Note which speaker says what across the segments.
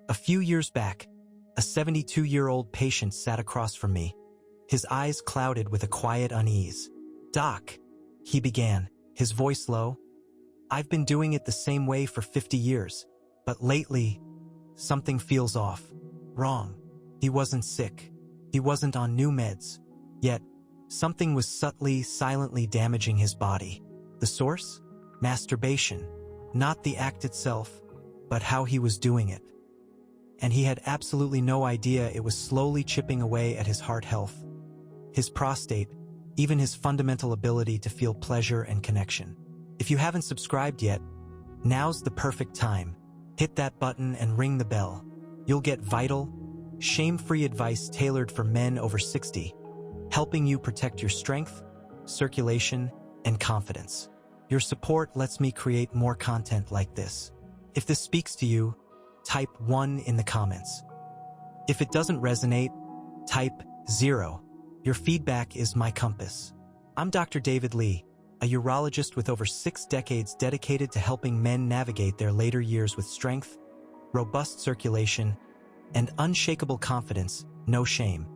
Speaker 1: A few years back, a 72-year-old patient sat across from me, his eyes clouded with a quiet unease. "Doc," he began, his voice low, "I've been doing it the same way for 50 years, but lately, something feels off. Wrong. He wasn't sick. He wasn't on new meds. Yet, something was subtly, silently damaging his body. The source? Masturbation. Not the act itself, but how he was doing it. And he had absolutely no idea it was slowly chipping away at his heart health, his prostate, even his fundamental ability to feel pleasure and connection. If you haven't subscribed yet, now's the perfect time. Hit that button and ring the bell. You'll get vital, shame-free advice tailored for men over 60, helping you protect your strength, circulation, and confidence. Your support lets me create more content like this. If this speaks to you, type 1 in the comments. If it doesn't resonate, type 0. Your feedback is my compass. I'm Dr. David Lee, a urologist with over 6 decades dedicated to helping men navigate their later years with strength, robust circulation, and unshakable confidence, no shame.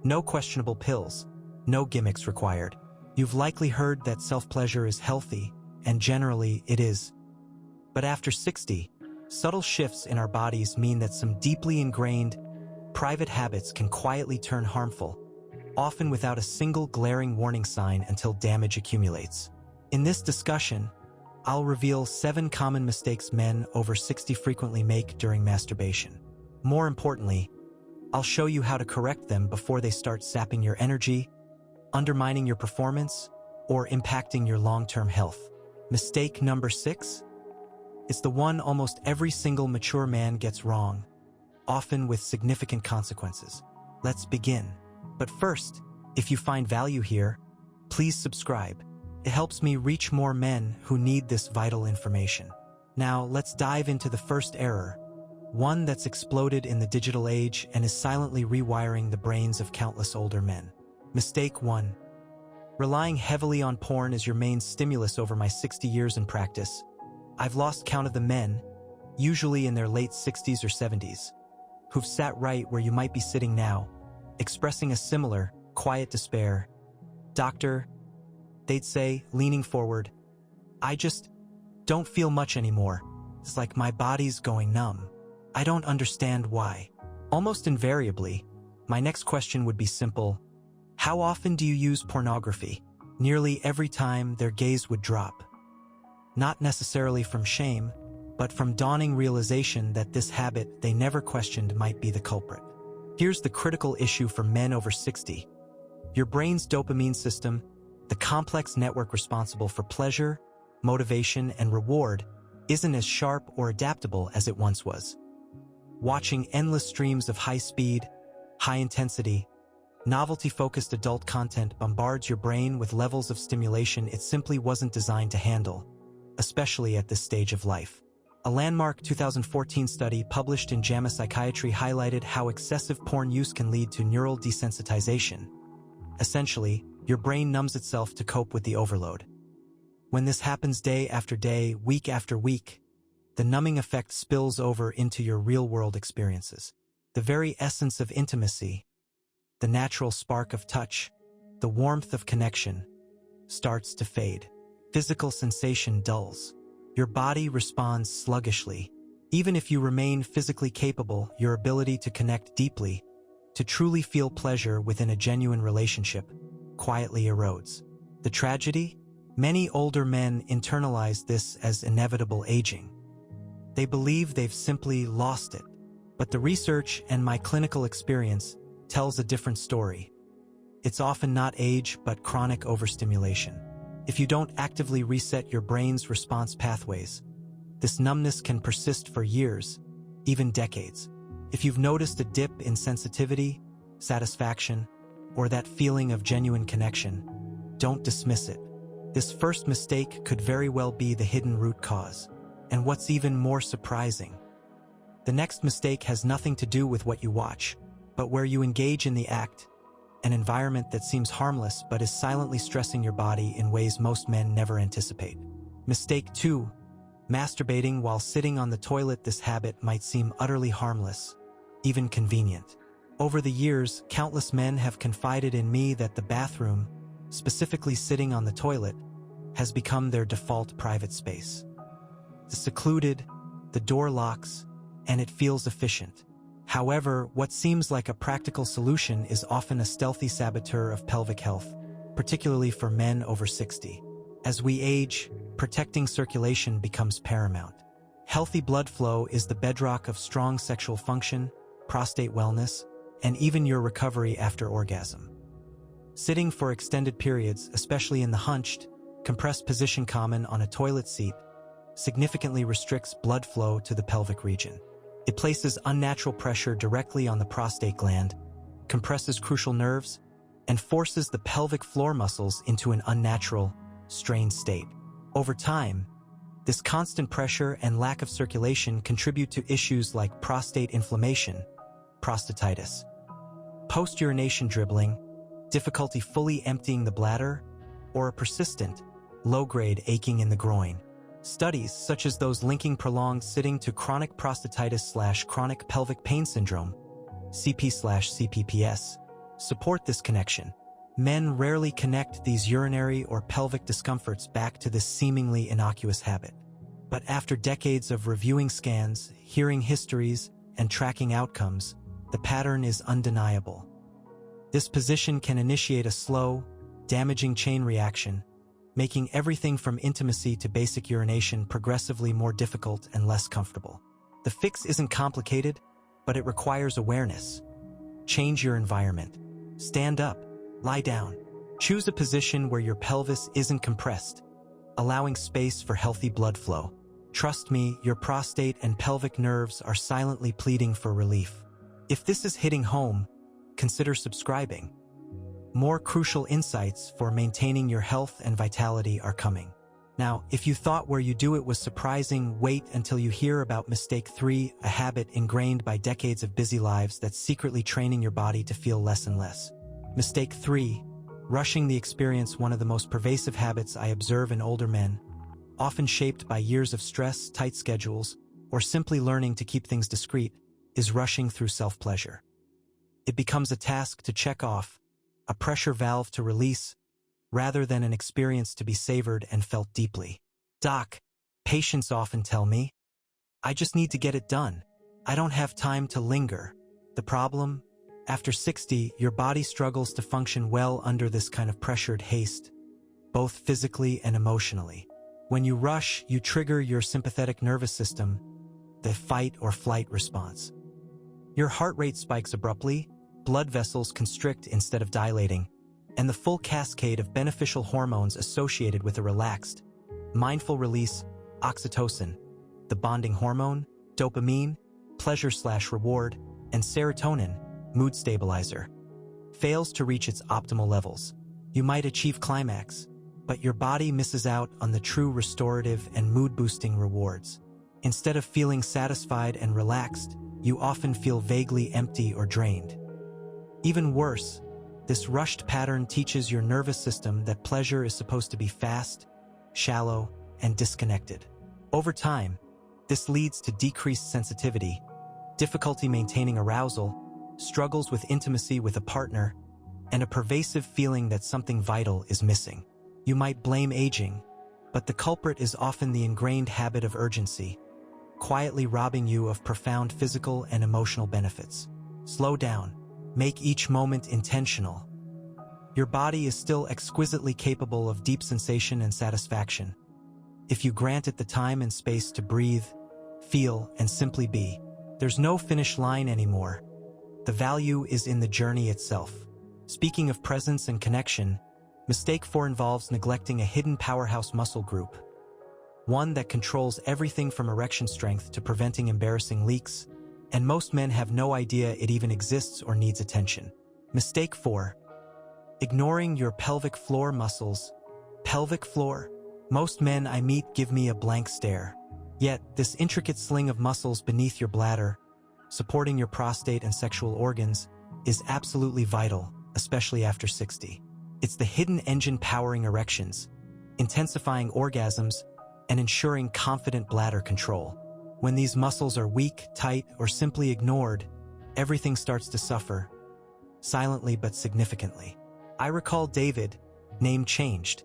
Speaker 1: No questionable pills, no gimmicks required. You've likely heard that self-pleasure is healthy, and generally it is. But after 60, subtle shifts in our bodies mean that some deeply ingrained, private habits can quietly turn harmful, often without a single glaring warning sign until damage accumulates. In this discussion, I'll reveal 7 common mistakes men over 60 frequently make during masturbation. More importantly, I'll show you how to correct them before they start sapping your energy, undermining your performance, or impacting your long-term health. Mistake number 6? It's the one almost every single mature man gets wrong, often with significant consequences. Let's begin. But first, if you find value here, please subscribe. It helps me reach more men who need this vital information. Now, let's dive into the first error, one that's exploded in the digital age and is silently rewiring the brains of countless older men. Mistake 1. Relying heavily on porn as your main stimulus. Over my 60 years in practice, I've lost count of the men, usually in their late 60s or 70s, who've sat right where you might be sitting now, expressing a similar, quiet despair. "Doctor," they'd say, leaning forward, "I just don't feel much anymore. It's like my body's going numb. I don't understand why." Almost invariably, my next question would be simple: how often do you use pornography? Nearly every time, their gaze would drop. Not necessarily from shame, but from dawning realization that this habit they never questioned might be the culprit. Here's the critical issue for men over 60. Your brain's dopamine system, the complex network responsible for pleasure, motivation, and reward, isn't as sharp or adaptable as it once was. Watching endless streams of high-speed, high-intensity, novelty-focused adult content bombards your brain with levels of stimulation it simply wasn't designed to handle, especially at this stage of life. A landmark 2014 study published in JAMA Psychiatry highlighted how excessive porn use can lead to neural desensitization. Essentially, your brain numbs itself to cope with the overload. When this happens day after day, week after week, the numbing effect spills over into your real-world experiences. The very essence of intimacy, the natural spark of touch, the warmth of connection, starts to fade. Physical sensation dulls. Your body responds sluggishly. Even if you remain physically capable, your ability to connect deeply, to truly feel pleasure within a genuine relationship, quietly erodes. The tragedy? Many older men internalize this as inevitable aging. They believe they've simply lost it. But the research and my clinical experience tells a different story. It's often not age, but chronic overstimulation. If you don't actively reset your brain's response pathways, this numbness can persist for years, even decades. If you've noticed a dip in sensitivity, satisfaction, or that feeling of genuine connection, don't dismiss it. This first mistake could very well be the hidden root cause. And what's even more surprising, the next mistake has nothing to do with what you watch, but where you engage in the act, an environment that seems harmless but is silently stressing your body in ways most men never anticipate. Mistake 2. Masturbating while sitting on the toilet. This habit might seem utterly harmless, even convenient. Over the years, countless men have confided in me that the bathroom, specifically sitting on the toilet, has become their default private space. It's secluded, the door locks, and it feels efficient. However, what seems like a practical solution is often a stealthy saboteur of pelvic health, particularly for men over 60. As we age, protecting circulation becomes paramount. Healthy blood flow is the bedrock of strong sexual function, prostate wellness, and even your recovery after orgasm. Sitting for extended periods, especially in the hunched, compressed position common on a toilet seat, significantly restricts blood flow to the pelvic region. It places unnatural pressure directly on the prostate gland, compresses crucial nerves, and forces the pelvic floor muscles into an unnatural, strained state. Over time, this constant pressure and lack of circulation contribute to issues like prostate inflammation, prostatitis, post-urination dribbling, difficulty fully emptying the bladder, or a persistent, low-grade aching in the groin. Studies, such as those linking prolonged sitting to chronic prostatitis/chronic pelvic pain syndrome, CP/CPPS, support this connection. Men rarely connect these urinary or pelvic discomforts back to this seemingly innocuous habit. But after decades of reviewing scans, hearing histories, and tracking outcomes, the pattern is undeniable. This position can initiate a slow, damaging chain reaction, making everything from intimacy to basic urination progressively more difficult and less comfortable. The fix isn't complicated, but it requires awareness. Change your environment. Stand up, lie down. Choose a position where your pelvis isn't compressed, allowing space for healthy blood flow. Trust me, your prostate and pelvic nerves are silently pleading for relief. If this is hitting home, consider subscribing. More crucial insights for maintaining your health and vitality are coming. Now, if you thought where you do it was surprising, wait until you hear about mistake 3, a habit ingrained by decades of busy lives that's secretly training your body to feel less and less. Mistake 3, rushing the experience. One of the most pervasive habits I observe in older men, often shaped by years of stress, tight schedules, or simply learning to keep things discreet, is rushing through self-pleasure. It becomes a task to check off, a pressure valve to release, rather than an experience to be savored and felt deeply. Doc, patients often tell me, I just need to get it done. I don't have time to linger. The problem? After 60, your body struggles to function well under this kind of pressured haste, both physically and emotionally. When you rush, you trigger your sympathetic nervous system, the fight or flight response. Your heart rate spikes abruptly, blood vessels constrict instead of dilating, and the full cascade of beneficial hormones associated with a relaxed, mindful release, oxytocin, the bonding hormone, dopamine, pleasure/reward, and serotonin, mood stabilizer, fails to reach its optimal levels. You might achieve climax, but your body misses out on the true restorative and mood-boosting rewards. Instead of feeling satisfied and relaxed, you often feel vaguely empty or drained. Even worse, this rushed pattern teaches your nervous system that pleasure is supposed to be fast, shallow, and disconnected. Over time, this leads to decreased sensitivity, difficulty maintaining arousal, struggles with intimacy with a partner, and a pervasive feeling that something vital is missing. You might blame aging, but the culprit is often the ingrained habit of urgency, quietly robbing you of profound physical and emotional benefits. Slow down. Make each moment intentional. Your body is still exquisitely capable of deep sensation and satisfaction, if you grant it the time and space to breathe, feel, and simply be. There's no finish line anymore. The value is in the journey itself. Speaking of presence and connection, mistake 4 involves neglecting a hidden powerhouse muscle group, one that controls everything from erection strength to preventing embarrassing leaks, and most men have no idea it even exists or needs attention. Mistake 4. Ignoring your pelvic floor muscles. Pelvic floor? Most men I meet give me a blank stare. Yet, this intricate sling of muscles beneath your bladder, supporting your prostate and sexual organs, is absolutely vital, especially after 60. It's the hidden engine powering erections, intensifying orgasms, and ensuring confident bladder control. When these muscles are weak, tight, or simply ignored, everything starts to suffer, silently but significantly. I recall David, name changed,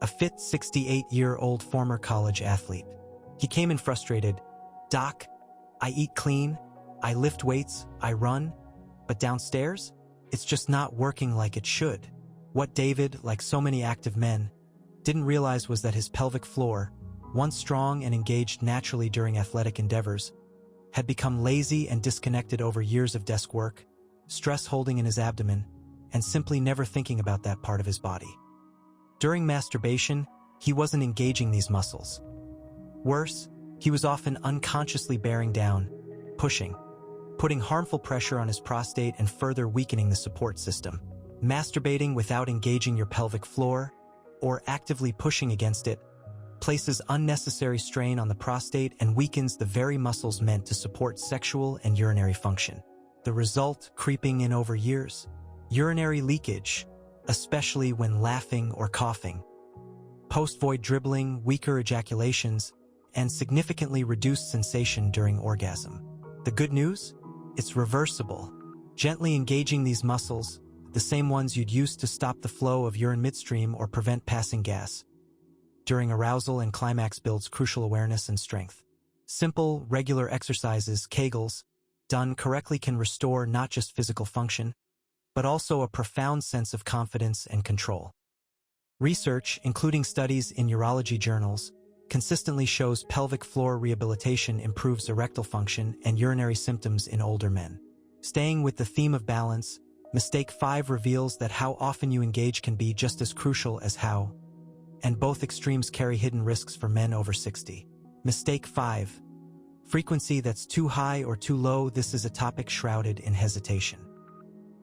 Speaker 1: a fit 68-year-old former college athlete. He came in frustrated. "Doc, I eat clean, I lift weights, I run, but downstairs, it's just not working like it should." What David, like so many active men, didn't realize was that his pelvic floor, once strong and engaged naturally during athletic endeavors, had become lazy and disconnected over years of desk work, stress holding in his abdomen, and simply never thinking about that part of his body. During masturbation, he wasn't engaging these muscles. Worse, he was often unconsciously bearing down, pushing, putting harmful pressure on his prostate and further weakening the support system. Masturbating without engaging your pelvic floor, or actively pushing against it, places unnecessary strain on the prostate and weakens the very muscles meant to support sexual and urinary function. The result creeping in over years: urinary leakage, especially when laughing or coughing, post-void dribbling, weaker ejaculations, and significantly reduced sensation during orgasm. The good news? It's reversible. Gently engaging these muscles, the same ones you'd use to stop the flow of urine midstream or prevent passing gas, during arousal and climax builds crucial awareness and strength. Simple, regular exercises, Kegels, done correctly can restore not just physical function, but also a profound sense of confidence and control. Research, including studies in urology journals, consistently shows pelvic floor rehabilitation improves erectile function and urinary symptoms in older men. Staying with the theme of balance, Mistake 5 reveals that how often you engage can be just as crucial as how, and both extremes carry hidden risks for men over 60. Mistake 5. Frequency that's too high or too low. This is a topic shrouded in hesitation.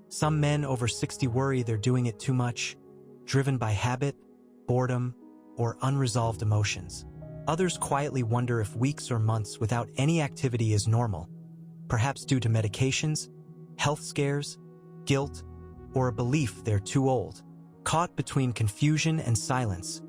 Speaker 1: Some men over 60 worry they're doing it too much, driven by habit, boredom, or unresolved emotions. Others quietly wonder if weeks or months without any activity is normal, perhaps due to medications, health scares, guilt, or a belief they're too old. Caught between confusion and silence,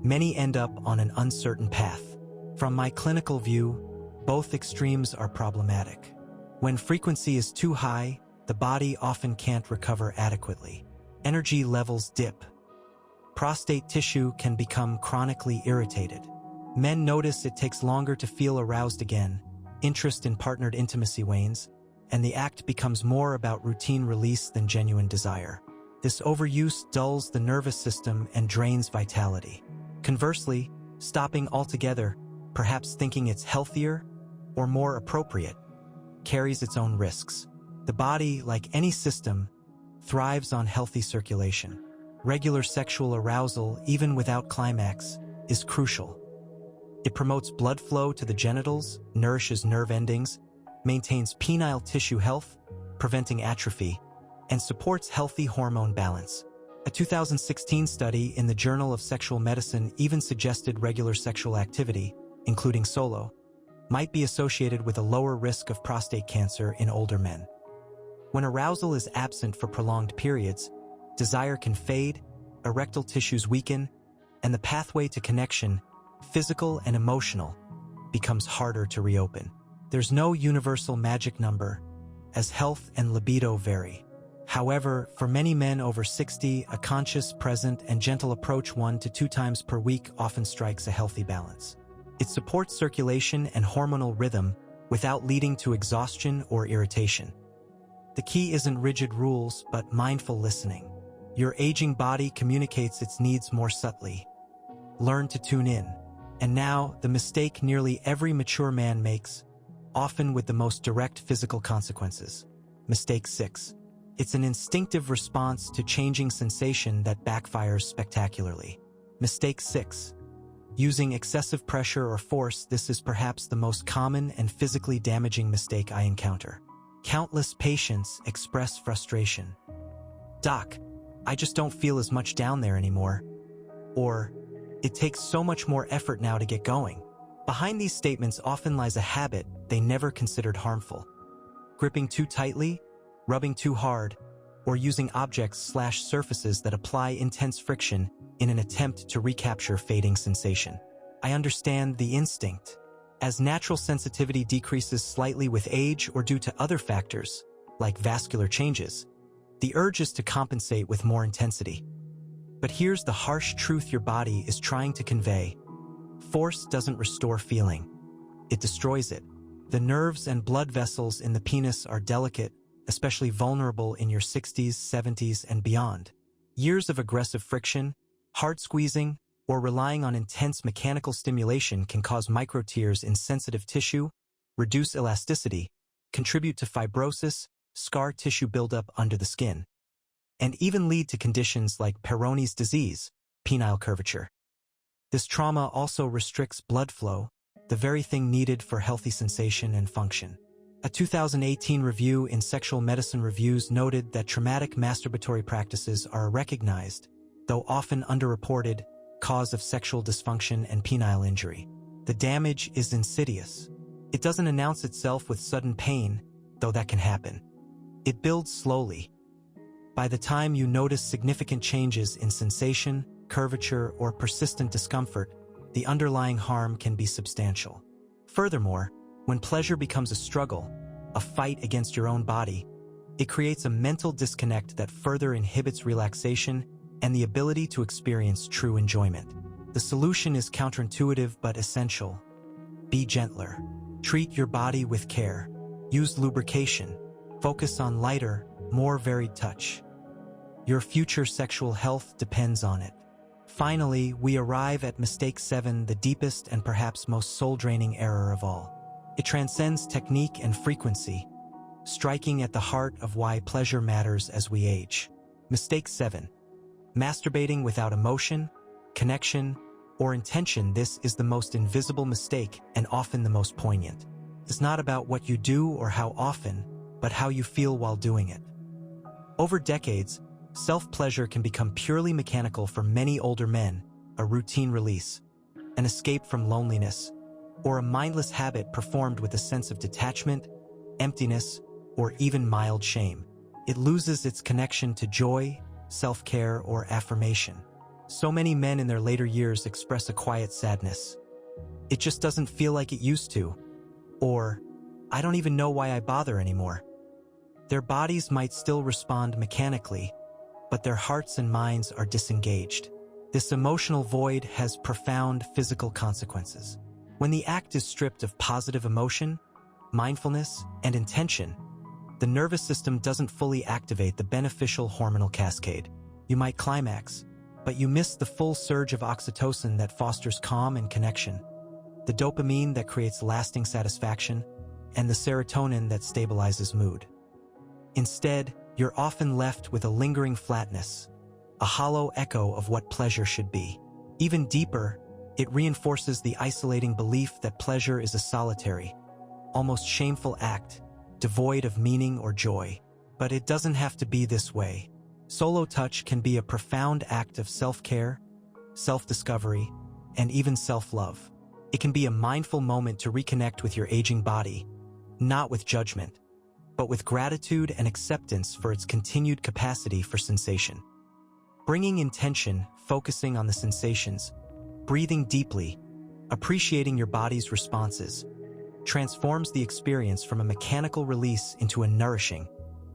Speaker 1: many end up on an uncertain path. From my clinical view, both extremes are problematic. When frequency is too high, the body often can't recover adequately. Energy levels dip. Prostate tissue can become chronically irritated. Men notice it takes longer to feel aroused again, interest in partnered intimacy wanes, and the act becomes more about routine release than genuine desire. This overuse dulls the nervous system and drains vitality. Conversely, stopping altogether, perhaps thinking it's healthier or more appropriate, carries its own risks. The body, like any system, thrives on healthy circulation. Regular sexual arousal, even without climax, is crucial. It promotes blood flow to the genitals, nourishes nerve endings, maintains penile tissue health, preventing atrophy, and supports healthy hormone balance. A 2016 study in the Journal of Sexual Medicine even suggested regular sexual activity, including solo, might be associated with a lower risk of prostate cancer in older men. When arousal is absent for prolonged periods, desire can fade, erectile tissues weaken, and the pathway to connection, physical and emotional, becomes harder to reopen. There's no universal magic number, as health and libido vary. However, for many men over 60, a conscious, present, and gentle approach 1 to 2 times per week often strikes a healthy balance. It supports circulation and hormonal rhythm without leading to exhaustion or irritation. The key isn't rigid rules, but mindful listening. Your aging body communicates its needs more subtly. Learn to tune in. And now, the mistake nearly every mature man makes, often with the most direct physical consequences. Mistake 6. It's an instinctive response to changing sensation that backfires spectacularly. Mistake 6. Using excessive pressure or force. This is perhaps the most common and physically damaging mistake I encounter. Countless patients express frustration. "Doc, I just don't feel as much down there anymore." Or, "It takes so much more effort now to get going." Behind these statements often lies a habit they never considered harmful. Gripping too tightly, rubbing too hard, or using objects/surfaces that apply intense friction in an attempt to recapture fading sensation. I understand the instinct. As natural sensitivity decreases slightly with age or due to other factors, like vascular changes, the urge is to compensate with more intensity. But here's the harsh truth your body is trying to convey. Force doesn't restore feeling. It destroys it. The nerves and blood vessels in the penis are delicate, especially vulnerable in your 60s, 70s, and beyond. Years of aggressive friction, hard squeezing, or relying on intense mechanical stimulation can cause microtears in sensitive tissue, reduce elasticity, contribute to fibrosis, scar tissue buildup under the skin, and even lead to conditions like Peyronie's disease, penile curvature. This trauma also restricts blood flow, the very thing needed for healthy sensation and function. A 2018 review in Sexual Medicine Reviews noted that traumatic masturbatory practices are a recognized, though often underreported, cause of sexual dysfunction and penile injury. The damage is insidious. It doesn't announce itself with sudden pain, though that can happen. It builds slowly. By the time you notice significant changes in sensation, curvature, or persistent discomfort, the underlying harm can be substantial. Furthermore, when pleasure becomes a struggle, a fight against your own body, it creates a mental disconnect that further inhibits relaxation and the ability to experience true enjoyment. The solution is counterintuitive but essential. Be gentler. Treat your body with care. Use lubrication. Focus on lighter, more varied touch. Your future sexual health depends on it. Finally, we arrive at mistake 7, the deepest and perhaps most soul-draining error of all. It transcends technique and frequency, striking at the heart of why pleasure matters as we age. Mistake 7. Masturbating without emotion, connection, or intention. This is the most invisible mistake and often the most poignant. It's not about what you do or how often, but how you feel while doing it. Over decades, self-pleasure can become purely mechanical for many older men, a routine release, an escape from loneliness, or a mindless habit performed with a sense of detachment, emptiness, or even mild shame. It loses its connection to joy, self-care, or affirmation. So many men in their later years express a quiet sadness. It just doesn't feel like it used to. Or, I don't even know why I bother anymore. Their bodies might still respond mechanically, but their hearts and minds are disengaged. This emotional void has profound physical consequences. When the act is stripped of positive emotion, mindfulness, and intention, the nervous system doesn't fully activate the beneficial hormonal cascade. You might climax, but you miss the full surge of oxytocin that fosters calm and connection, the dopamine that creates lasting satisfaction, and the serotonin that stabilizes mood. Instead, you're often left with a lingering flatness, a hollow echo of what pleasure should be. Even deeper, it reinforces the isolating belief that pleasure is a solitary, almost shameful act, devoid of meaning or joy. But it doesn't have to be this way. Solo touch can be a profound act of self-care, self-discovery, and even self-love. It can be a mindful moment to reconnect with your aging body, not with judgment, but with gratitude and acceptance for its continued capacity for sensation. Bringing intention, focusing on the sensations, breathing deeply, appreciating your body's responses, transforms the experience from a mechanical release into a nourishing,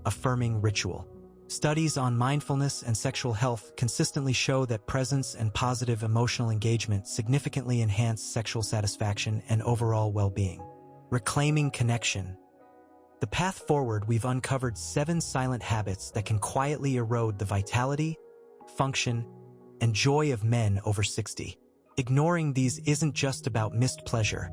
Speaker 1: affirming ritual. Studies on mindfulness and sexual health consistently show that presence and positive emotional engagement significantly enhance sexual satisfaction and overall well-being. Reclaiming connection. The path forward, we've uncovered 7 silent habits that can quietly erode the vitality, function, and joy of men over 60. Ignoring these isn't just about missed pleasure.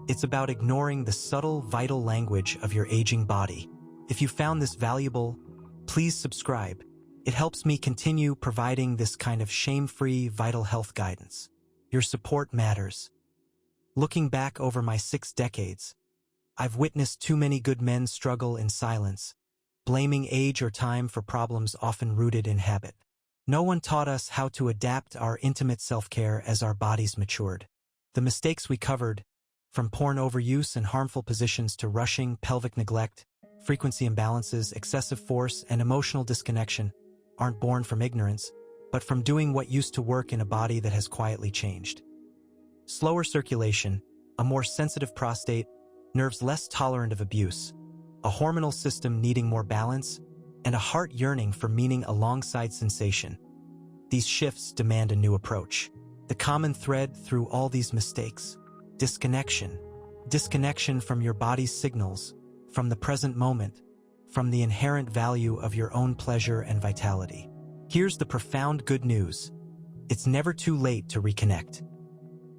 Speaker 1: It's about ignoring the subtle, vital language of your aging body. If you found this valuable, please subscribe. It helps me continue providing this kind of shame-free, vital health guidance. Your support matters. Looking back over my 6 decades, I've witnessed too many good men struggle in silence, blaming age or time for problems often rooted in habit. No one taught us how to adapt our intimate self-care as our bodies matured. The mistakes we covered, from porn overuse and harmful positions to rushing, pelvic neglect, frequency imbalances, excessive force, and emotional disconnection, aren't born from ignorance, but from doing what used to work in a body that has quietly changed. slower circulation, a more sensitive prostate, nerves less tolerant of abuse, a hormonal system needing more balance, and a heart yearning for meaning alongside sensation. These shifts demand a new approach. The common thread through all these mistakes: disconnection. Disconnection from your body's signals, from the present moment, from the inherent value of your own pleasure and vitality. Here's the profound good news. It's never too late to reconnect.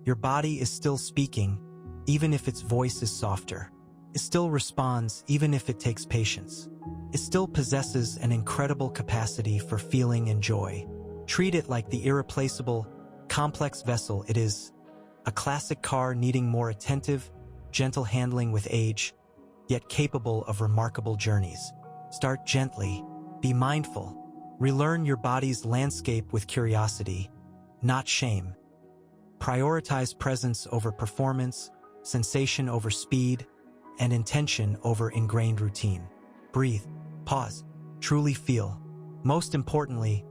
Speaker 1: Your body is still speaking, even if its voice is softer. It still responds, even if it takes patience. It still possesses an incredible capacity for feeling and joy. Treat it like the irreplaceable, complex vessel it is. A classic car needing more attentive, gentle handling with age, yet capable of remarkable journeys. Start gently, be mindful, relearn your body's landscape with curiosity, not shame. Prioritize presence over performance, sensation over speed, and intention over ingrained routine. Breathe, pause, truly feel. Most importantly,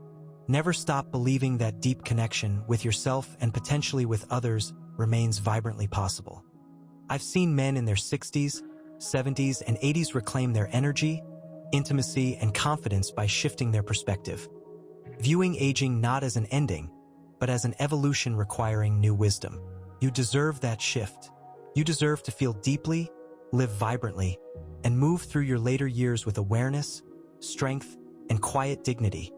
Speaker 1: never stop believing that deep connection with yourself and potentially with others remains vibrantly possible. I've seen men in their 60s, 70s, and 80s reclaim their energy, intimacy, and confidence by shifting their perspective, viewing aging not as an ending, but as an evolution requiring new wisdom. You deserve that shift. You deserve to feel deeply, live vibrantly, and move through your later years with awareness, strength, and quiet dignity,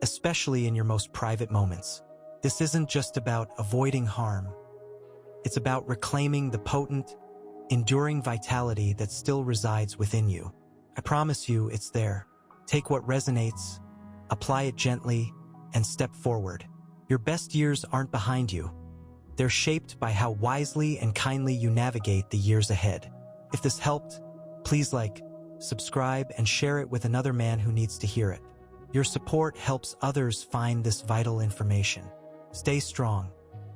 Speaker 1: especially in your most private moments. This isn't just about avoiding harm. It's about reclaiming the potent, enduring vitality that still resides within you. I promise you it's there. Take what resonates, apply it gently, and step forward. Your best years aren't behind you. They're shaped by how wisely and kindly you navigate the years ahead. If this helped, please like, subscribe, and share it with another man who needs to hear it. Your support helps others find this vital information. Stay strong.